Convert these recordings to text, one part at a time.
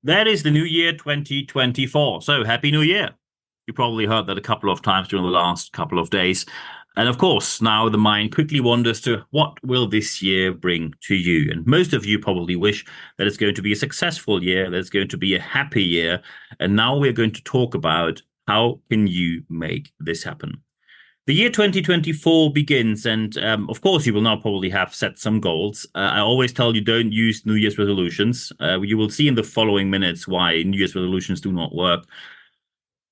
That is the new year 2024. So happy new year. You probably heard that a couple of times during the last couple of days. And of course, now the mind quickly wanders to what will this year bring to you? And most of you probably wish that it's going to be a successful year, that it's going to be a happy year. And now we're going to talk about how can you make this happen? The year 2024 begins, and of course, you will now probably have set some goals. I always tell you don't use New Year's resolutions. You will see in the following minutes why New Year's resolutions do not work.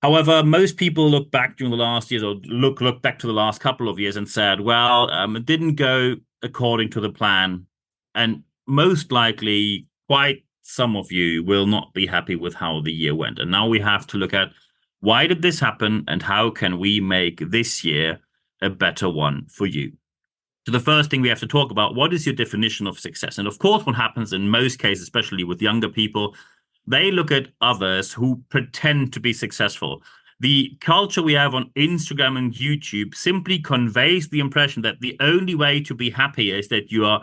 However, most people look back during the last years or look back to the last couple of years and said, well, it didn't go according to the plan. And most likely, quite some of you will not be happy with how the year went. And now we have to look at why did this happen and how can we make this year a better one for you? So the first thing we have to talk about, what is your definition of success? And of course, what happens in most cases, especially with younger people, they look at others who pretend to be successful. The culture we have on Instagram and YouTube simply conveys the impression that the only way to be happy is that you are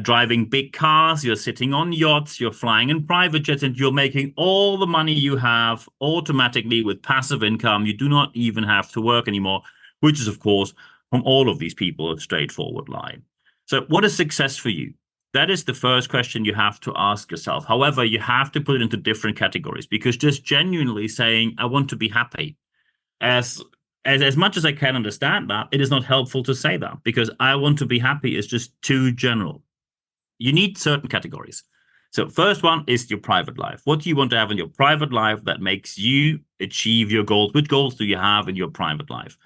driving big cars, you're sitting on yachts, you're flying in private jets, and you're making all the money you have automatically with passive income. You do not even have to work anymore, which is, of course, from all of these people, a straightforward lie. So what is success for you? That is the first question you have to ask yourself. However, you have to put it into different categories because just genuinely saying, I want to be happy, as as much as I can understand that, it is not helpful to say that because I want to be happy is just too general. You need certain categories. So first one is your private life. What do you want to have in your private life that makes you achieve your goals? Which goals do you have in your private life?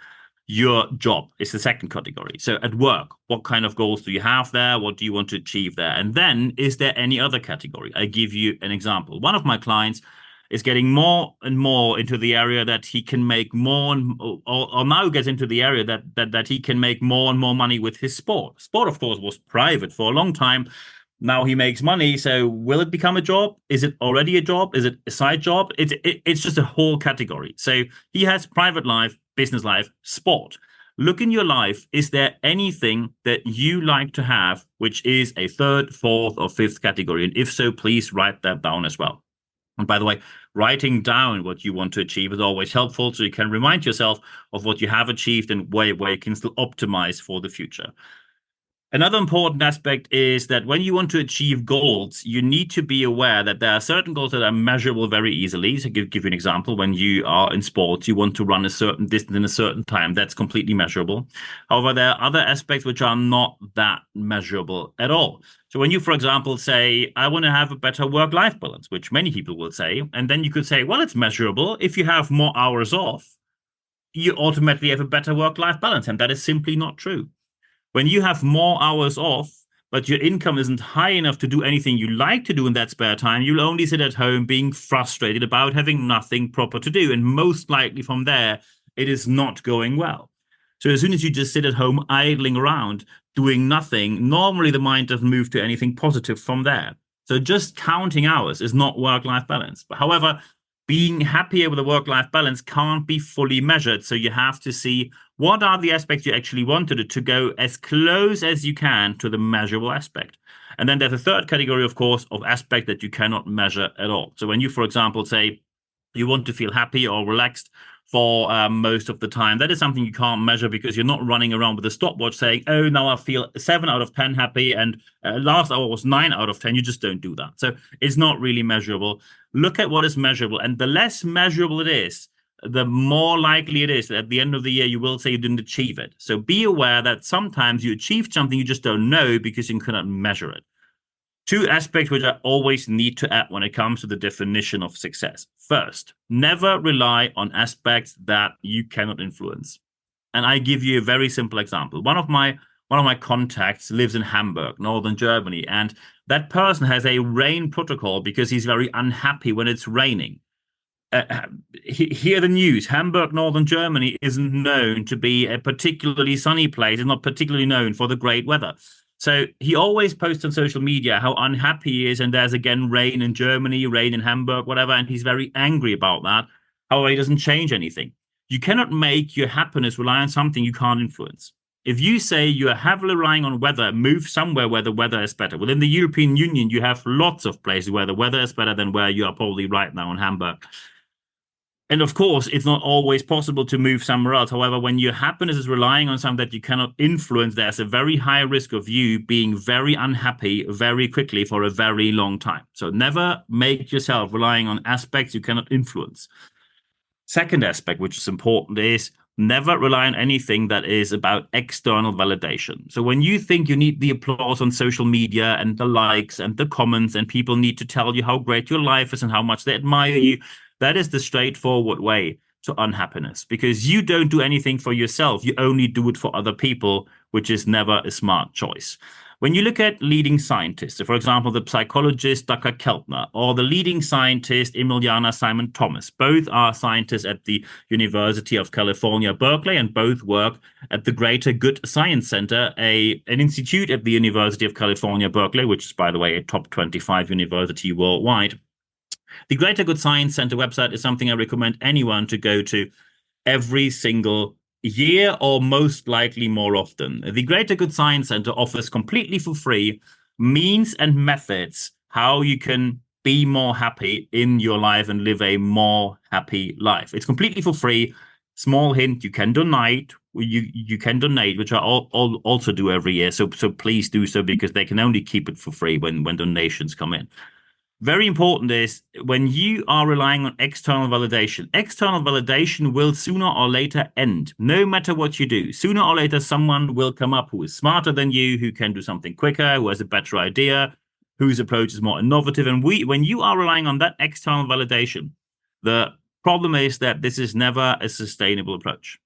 Your job is the second category. So at work, what kind of goals do you have there? What do you want to achieve there? And then is there any other category? I give you an example. One of my clients is getting more and more into the area that he can make more and or now gets into the area that he can make more and more money with his sport. Sport, of course, was private for a long time. Now he makes money. So will it become a job? Is it already a job? Is it a side job? It's just a whole category. So he has private life, business life, sport. Look in your life. Is there anything that you like to have, which is a third, fourth, or fifth category? And if so, please write that down as well. And by the way, writing down what you want to achieve is always helpful so you can remind yourself of what you have achieved and where you can still optimize for the future. Another important aspect is that when you want to achieve goals, you need to be aware that there are certain goals that are measurable very easily. So give you an example. When you are in sports, you want to run a certain distance in a certain time. That's completely measurable. However, there are other aspects which are not that measurable at all. So when you, for example, say, I want to have a better work-life balance, which many people will say, and then you could say, well, it's measurable. If you have more hours off, you automatically have a better work-life balance. And that is simply not true. When you have more hours off, but your income isn't high enough to do anything you like to do in that spare time, you'll only sit at home being frustrated about having nothing proper to do. And most likely from there, it is not going well. So as soon as you just sit at home idling around, doing nothing, normally the mind doesn't move to anything positive from there. So just counting hours is not work-life balance. But however, being happier with a work-life balance can't be fully measured. So you have to see what are the aspects you actually wanted to go as close as you can to the measurable aspect. And then there's a third category, of course, of aspect that you cannot measure at all. So when you, for example, say you want to feel happy or relaxed for most of the time, that is something you can't measure because you're not running around with a stopwatch saying, oh, now I feel 7 out of 10 happy and last hour was 9 out of 10. You just don't do that. So it's not really measurable. Look at what is measurable. And the less measurable it is, the more likely it is that at the end of the year, you will say you didn't achieve it. So be aware that sometimes you achieved something you just don't know because you cannot measure it. Two aspects which I always need to add when it comes to the definition of success. First, never rely on aspects that you cannot influence. And I give you a very simple example. One of my contacts lives in Hamburg, northern Germany, and that person has a rain protocol because he's very unhappy when it's raining. Hear the news. Hamburg, northern Germany, isn't known to be a particularly sunny place. It's not particularly known for the great weather. So he always posts on social media how unhappy he is, and there's again rain in Germany, rain in Hamburg, whatever, and he's very angry about that. However, he doesn't change anything. You cannot make your happiness rely on something you can't influence. If you say you are heavily relying on weather, move somewhere where the weather is better. Within the European Union, you have lots of places where the weather is better than where you are probably right now in Hamburg. And of course, it's not always possible to move somewhere else. However, when your happiness is relying on something that you cannot influence, there's a very high risk of you being very unhappy very quickly for a very long time. So never make yourself relying on aspects you cannot influence. Second aspect, which is important, is never rely on anything that is about external validation. So when you think you need the applause on social media and the likes and the comments and people need to tell you how great your life is and how much they admire you, that is the straightforward way to unhappiness, because you don't do anything for yourself. You only do it for other people, which is never a smart choice. When you look at leading scientists, so for example, the psychologist Dr. Keltner or the leading scientist Emiliana Simon Thomas, both are scientists at the University of California, Berkeley, and both work at the Greater Good Science Center, an institute at the University of California, Berkeley, which is, by the way, a top 25 university worldwide. The Greater Good Science Center website is something I recommend anyone to go to every single year, or most likely more often. The Greater Good Science Center offers completely for free means and methods how you can be more happy in your life and live a more happy life. It's completely for free. Small hint, you can donate. You can donate, which I also do every year. So please do so, because they can only keep it for free when donations come in. Very important is when you are relying on external validation will sooner or later end, no matter what you do. Sooner or later, someone will come up who is smarter than you, who can do something quicker, who has a better idea, whose approach is more innovative. And when you are relying on that external validation, the problem is that this is never a sustainable approach.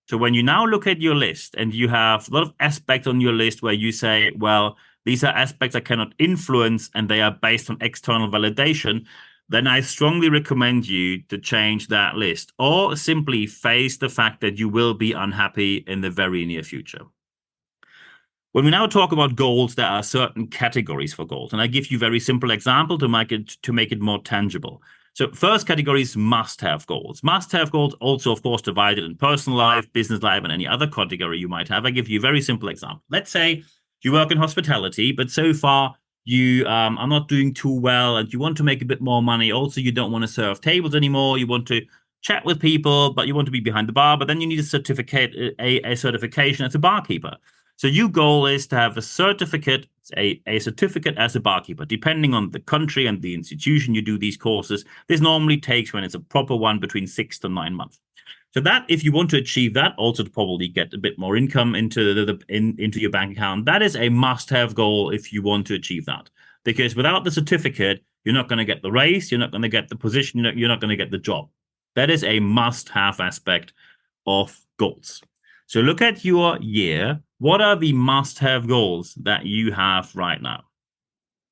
So when you now look at your list and you have a lot of aspects on your list where you say, well, these are aspects I cannot influence and they are based on external validation, then I strongly recommend you to change that list or simply face the fact that you will be unhappy in the very near future. When we now talk about goals, there are certain categories for goals, and I give you a very simple example to make it more tangible. So first category is must-have goals. Must-have goals also, of course, divided in personal life, business life, and any other category you might have. I give you a very simple example. Let's say you work in hospitality, but so far you are not doing too well and you want to make a bit more money. Also, you don't want to serve tables anymore. You want to chat with people, but you want to be behind the bar, but then you need a certificate, a certification as a barkeeper. So your goal is to have a certificate, a certificate as a barkeeper. Depending on the country and the institution you do these courses, this normally takes, when it's a proper one, between 6 to 9 months. So that, if you want to achieve that, also to probably get a bit more income into into your bank account, that is a must-have goal if you want to achieve that. Because without the certificate, you're not going to get the raise, you're not going to get the position, you're not going to get the job. That is a must-have aspect of goals. So look at your year. What are the must-have goals that you have right now?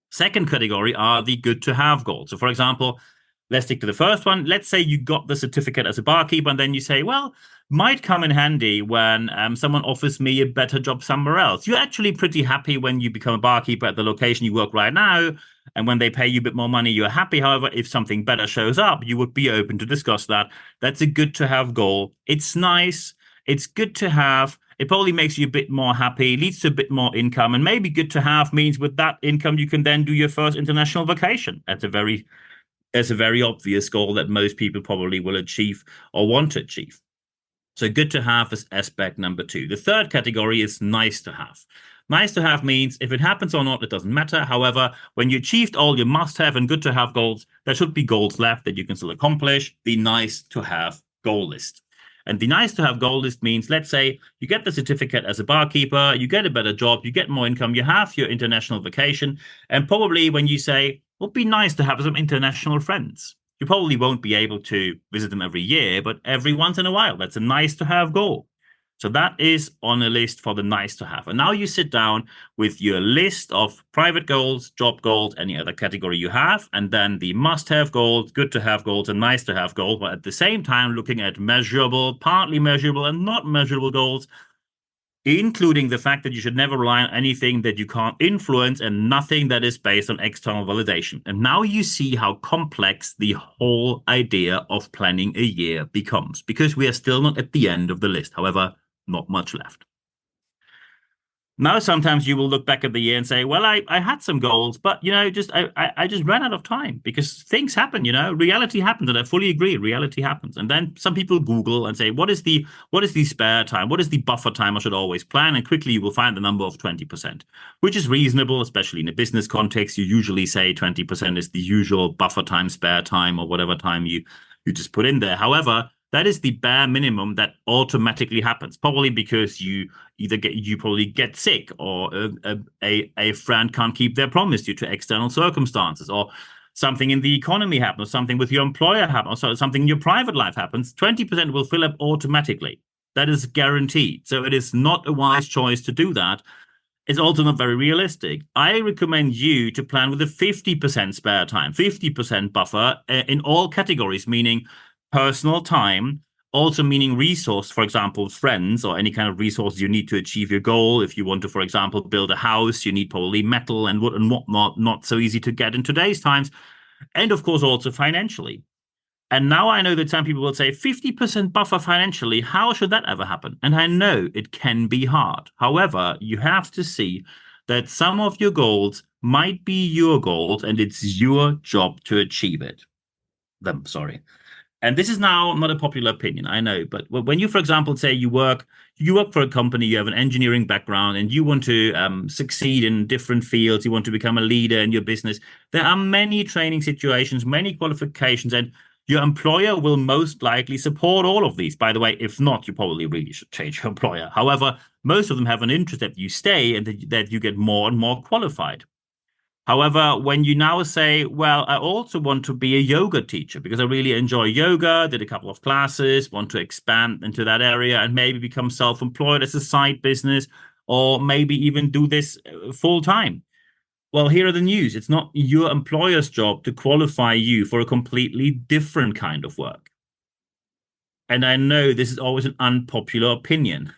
Second category are the good-to-have goals. So, for example, let's stick to the first one. Let's say you got the certificate as a barkeeper, and then you say, well, might come in handy when someone offers me a better job somewhere else. You're actually pretty happy when you become a barkeeper at the location you work right now, and when they pay you a bit more money, you're happy. However, if something better shows up, you would be open to discuss that. That's a good-to-have goal. It's nice. It's good to have. It probably makes you a bit more happy, leads to a bit more income, and maybe good to have means with that income, you can then do your first international vacation. That's a very obvious goal that most people probably will achieve or want to achieve. So good to have is aspect number 2. The third category is nice to have. Nice to have means if it happens or not, it doesn't matter. However, when you achieved all your must have and good to have goals, there should be goals left that you can still accomplish. The nice to have goal list. And the nice to have goal list means, let's say you get the certificate as a barkeeper, you get a better job, you get more income, you have your international vacation. And probably when you say, it would be nice to have some international friends, you probably won't be able to visit them every year, but every once in a while. That's a nice to have goal. So that is on a list for the nice to have. And now you sit down with your list of private goals, job goals, any other category you have, and then the must have goals, good to have goals, and nice to have goals, but at the same time looking at measurable, partly measurable, and not measurable goals, including the fact that you should never rely on anything that you can't influence and nothing that is based on external validation. And now you see how complex the whole idea of planning a year becomes, because we are still not at the end of the list. However, Not much left. Now, sometimes you will look back at the year and say, well, I had some goals, but, I just ran out of time because things happen, reality happens. And I fully agree, reality happens. And then some people Google and say, what is the spare time? What is the buffer time I should always plan? And quickly you will find the number of 20%, which is reasonable, especially in a business context. You usually say 20% is the usual buffer time, spare time, or whatever time you just put in there. However, that is the bare minimum that automatically happens, probably because you probably get sick, or a friend can't keep their promise due to external circumstances, or something in the economy happens, or something with your employer happens, or something in your private life happens. 20% will fill up automatically. That is guaranteed. So it is not a wise choice to do that. It's also not very realistic. I recommend you to plan with a 50% spare time, 50% buffer in all categories, meaning personal time, also meaning resource, for example, friends or any kind of resource you need to achieve your goal. If you want to, for example, build a house, you need probably metal and wood and whatnot, not so easy to get in today's times. And of course, also financially. And now I know that some people will say 50% buffer financially. How should that ever happen? And I know it can be hard. However, you have to see that some of your goals might be your goals and it's your job to achieve it. Them, sorry. And this is now not a popular opinion, I know, but when you, for example, say you work for a company, you have an engineering background, and you want to succeed in different fields, you want to become a leader in your business, there are many training situations, many qualifications, and your employer will most likely support all of these. By the way, if not, you probably really should change your employer. However, most of them have an interest that you stay and that you get more and more qualified. However, when you now say, well, I also want to be a yoga teacher because I really enjoy yoga, did a couple of classes, want to expand into that area and maybe become self-employed as a side business, or maybe even do this full time. Well, here are the news. It's not your employer's job to qualify you for a completely different kind of work. And I know this is always an unpopular opinion.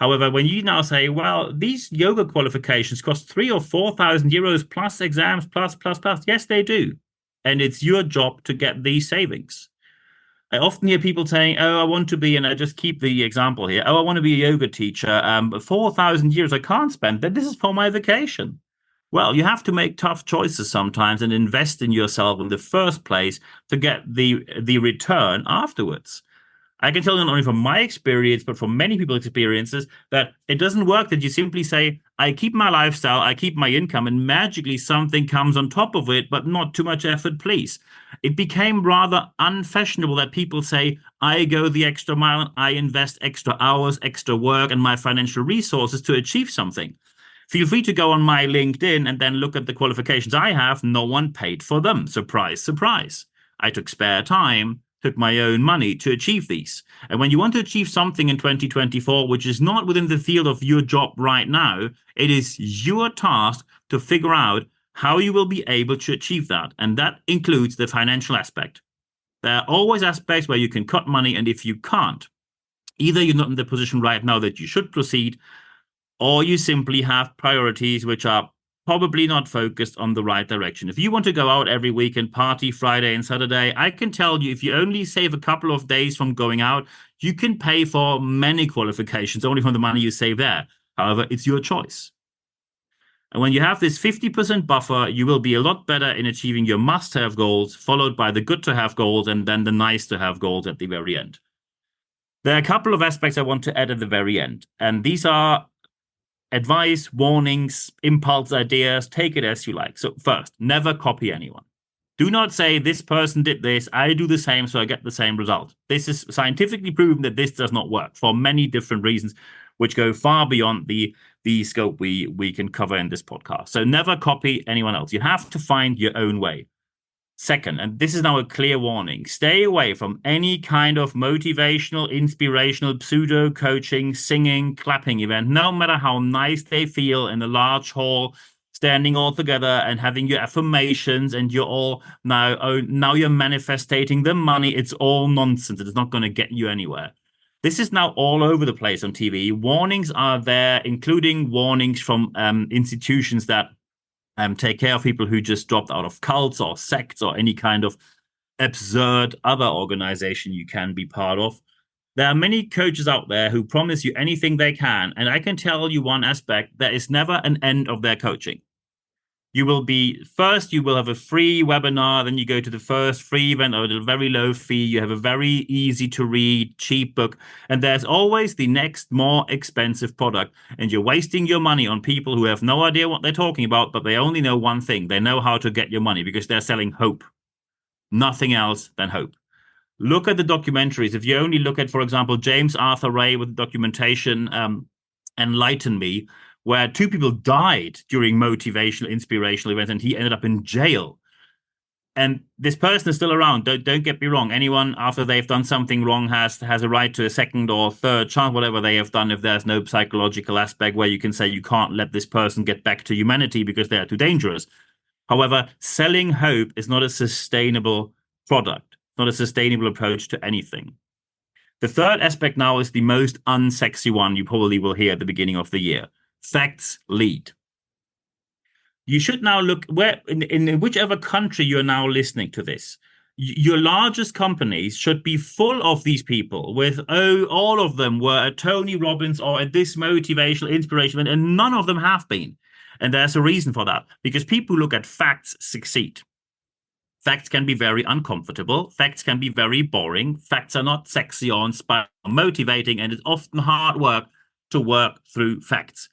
However, when you now say, well, these yoga qualifications cost 3 or 4 thousand euros plus exams, plus, yes, they do. And it's your job to get these savings. I often hear people saying, oh, I want to be, and I just keep the example here. Oh, I want to be a yoga teacher. 4,000 years I can't spend, but this is for my vacation. Well, you have to make tough choices sometimes and invest in yourself in the first place to get the return afterwards. I can tell you not only from my experience, but from many people's experiences, that it doesn't work that you simply say, I keep my lifestyle, I keep my income, and magically something comes on top of it, but not too much effort, please. It became rather unfashionable that people say, I go the extra mile and I invest extra hours, extra work, and my financial resources to achieve something. Feel free to go on my LinkedIn and then look at the qualifications I have. No one paid for them. Surprise, surprise. I took spare time, took my own money to achieve these. And when you want to achieve something in 2024, which is not within the field of your job right now, it is your task to figure out how you will be able to achieve that. And that includes the financial aspect. There are always aspects where you can cut money. And if you can't, either you're not in the position right now that you should proceed, or you simply have priorities which are probably not focused on the right direction. If you want to go out every week and party Friday and Saturday, I can tell you if you only save a couple of days from going out, you can pay for many qualifications only from the money you save there. However, it's your choice. And when you have this 50% buffer, you will be a lot better in achieving your must-have goals, followed by the good-to-have goals, and then the nice-to-have goals at the very end. There are a couple of aspects I want to add at the very end, and these are advice, warnings, impulse ideas, take it as you like. So first, never copy anyone. Do not say this person did this, I do the same, so I get the same result. This is scientifically proven that this does not work for many different reasons, which go far beyond the scope we can cover in this podcast. So never copy anyone else. You have to find your own way. Second, and this is now a clear warning, stay away from any kind of motivational, inspirational, pseudo coaching, singing, clapping event, no matter how nice they feel in a large hall, standing all together and having your affirmations, and you're all now you're manifesting the money. It's all nonsense. It's not going to get you anywhere. This is now all over the place on TV. Warnings are there, including warnings from institutions that take care of people who just dropped out of cults or sects or any kind of absurd other organization you can be part of. There are many coaches out there who promise you anything they can, and I can tell you one aspect: there is never an end of their coaching. You will be first, you will have a free webinar, then you go to the first free event at a very low fee. You have a very easy to read, cheap book, and there's always the next more expensive product. And you're wasting your money on people who have no idea what they're talking about, but they only know one thing. They know how to get your money because they're selling hope, nothing else than hope. Look at the documentaries. If you only look at, for example, James Arthur Ray with the documentation Enlighten Me, where two people died during motivational, inspirational events, and he ended up in jail. And this person is still around. Don't get me wrong. Anyone after they've done something wrong has a right to a second or third chance, whatever they have done. If there's no psychological aspect where you can say you can't let this person get back to humanity because they are too dangerous. However, selling hope is not a sustainable product, not a sustainable approach to anything. The third aspect now is the most unsexy one you probably will hear at the beginning of the year. Facts lead. You should now look where in whichever country you're now listening to this. Your largest companies should be full of these people with, oh, all of them were at Tony Robbins or at this motivational inspiration, and none of them have been. And there's a reason for that, because people who look at facts succeed. Facts can be very uncomfortable. Facts can be very boring. Facts are not sexy or inspiring or motivating, and it's often hard work to work through facts.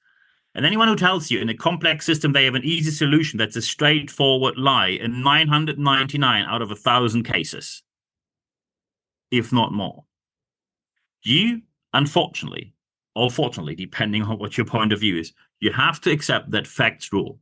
And anyone who tells you in a complex system they have an easy solution, that's a straightforward lie in 999 out of 1,000 cases, if not more. You, unfortunately, or fortunately, depending on what your point of view is, you have to accept that facts rule.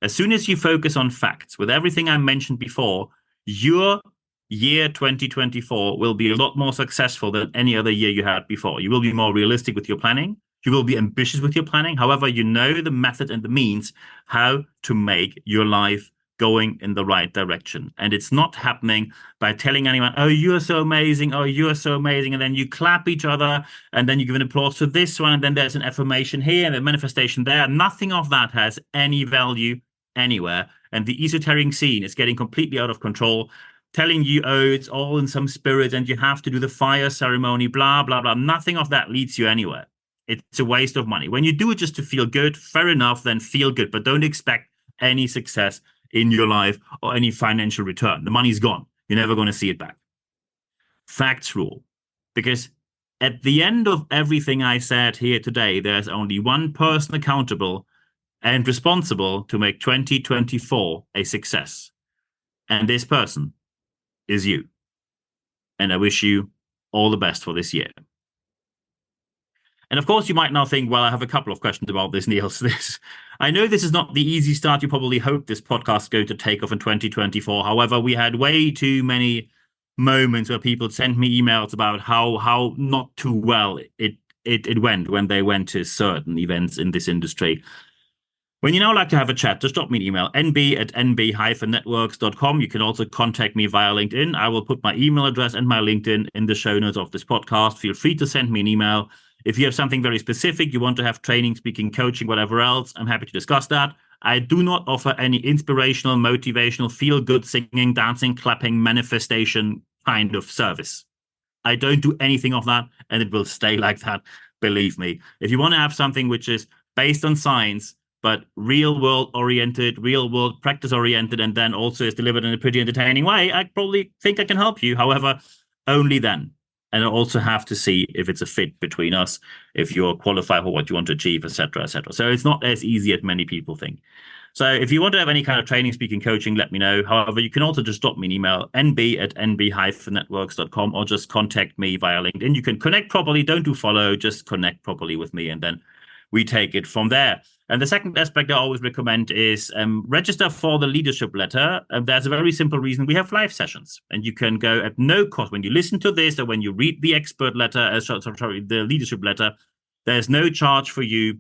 As soon as you focus on facts, with everything I mentioned before, your year 2024 will be a lot more successful than any other year you had before. You will be more realistic with your planning. You will be ambitious with your planning. However, you know the method and the means how to make your life going in the right direction. And it's not happening by telling anyone, oh, you're so amazing. Oh, you're so amazing. And then you clap each other and then you give an applause to this one. And then there's an affirmation here and a manifestation there. Nothing of that has any value anywhere. And the esoteric scene is getting completely out of control, telling you, oh, it's all in some spirit and you have to do the fire ceremony, blah, blah, blah. Nothing of that leads you anywhere. It's a waste of money. When you do it just to feel good, fair enough, then feel good, but don't expect any success in your life or any financial return. The money's gone. You're never going to see it back. Facts rule. Because at the end of everything I said here today, there's only one person accountable and responsible to make 2024 a success. And this person is you. And I wish you all the best for this year. And of course, you might now think, well, I have a couple of questions about this, Niels. I know this is not the easy start you probably hoped this podcast is going to take off in 2024. However, we had way too many moments where people sent me emails about how not too well it went when they went to certain events in this industry. When you now like to have a chat, just drop me an email, nb@nb-networks.com. You can also contact me via LinkedIn. I will put my email address and my LinkedIn in the show notes of this podcast. Feel free to send me an email. If you have something very specific, you want to have training, speaking, coaching, whatever else, I'm happy to discuss that. I do not offer any inspirational, motivational, feel-good singing, dancing, clapping, manifestation kind of service. I don't do anything of that, and it will stay like that, believe me. If you want to have something which is based on science, but real-world oriented, real-world practice-oriented, and then also is delivered in a pretty entertaining way, I probably think I can help you. However, only then. And I also have to see if it's a fit between us, if you're qualified for what you want to achieve, etc., etc. So it's not as easy as many people think. So if you want to have any kind of training, speaking, coaching, let me know. However, you can also just drop me an email, nb@nb-networks.com, or just contact me via LinkedIn. You can connect properly. Don't do follow, just connect properly with me, and then we take it from there. And the second aspect I always recommend is register for the leadership letter. There's a very simple reason. We have live sessions, and you can go at no cost. When you listen to this or when you read the expert letter, the leadership letter, there's no charge for you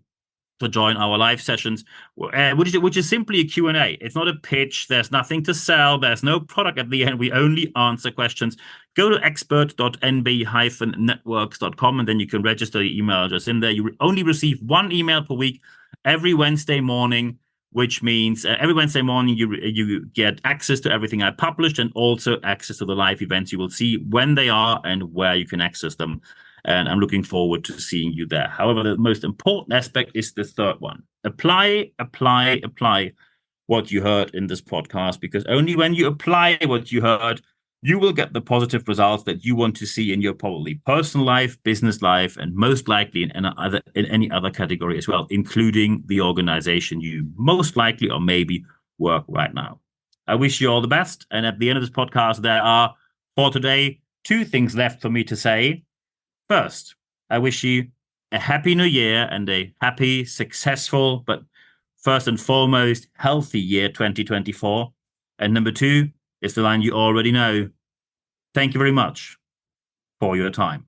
to join our live sessions, which is simply a Q&A. It's not a pitch. There's nothing to sell. There's no product at the end. We only answer questions. Go to expert.nb-networks.com, and then you can register your email address in there. You only receive one email per week every Wednesday morning, which means every Wednesday morning you get access to everything I published and also access to the live events. You will see when they are and where you can access them. And I'm looking forward to seeing you there. However, the most important aspect is the third one. Apply, apply, apply what you heard in this podcast, because only when you apply what you heard, you will get the positive results that you want to see in your probably personal life, business life, and most likely in any other category as well, including the organization you most likely or maybe work right now. I wish you all the best. And at the end of this podcast, there are for today 2 things left for me to say. First, I wish you a happy new year and a happy, successful, but first and foremost, healthy year 2024. And number 2 is the line you already know. Thank you very much for your time.